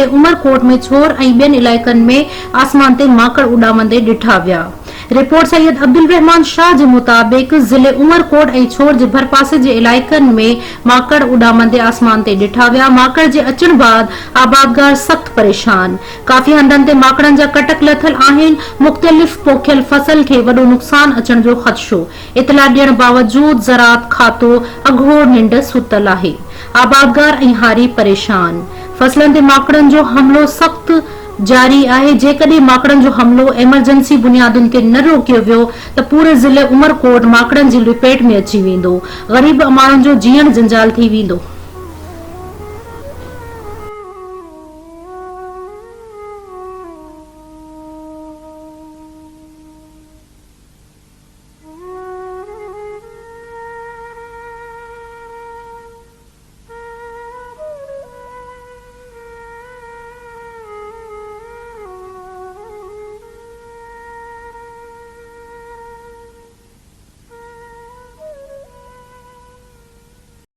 जिले उमरकोट में छोर ऐं ॿियनि इलाइक़नि में आसमान ते माकड़ उॾामंदे ॾिठा विया। रिपोर्ट सैयद अब्दुल रहमान शाह जे मुताबिक़ ज़िले उमरकोट ऐं छोर जे भरपासे जे इलाइक़नि में माकड़ उॾामंदे आसमान ते ॾिठा विया। माकड़ जे अचण बाद आबादगार सख़्त परेशान। काफ़ी हंधनि ते माकड़नि जा कटक लथल आहिनि। मुख़्तलिफ़ पोखियल फसल खे वॾो नुक़सान अचण जो ख़दशो। इतला ॾियण बावजूद ज़राअत खातो अघोड़ निंड सुतल आहे। आबादगार ऐं हारी परेशान। फसलनि ते माकड़नि जो हमलो सख़्त जारी आहे। जेकॾहिं माकड़नि जो हमलो एमरजेंसी बुनियादुनि ते न रोकियो वियो त पूरे ज़िले उमरकोट माकड़नि जी लपेट में अची वेंदो। ग़रीब माण्हुनि जो जीअण जंजाल थी वेंदो।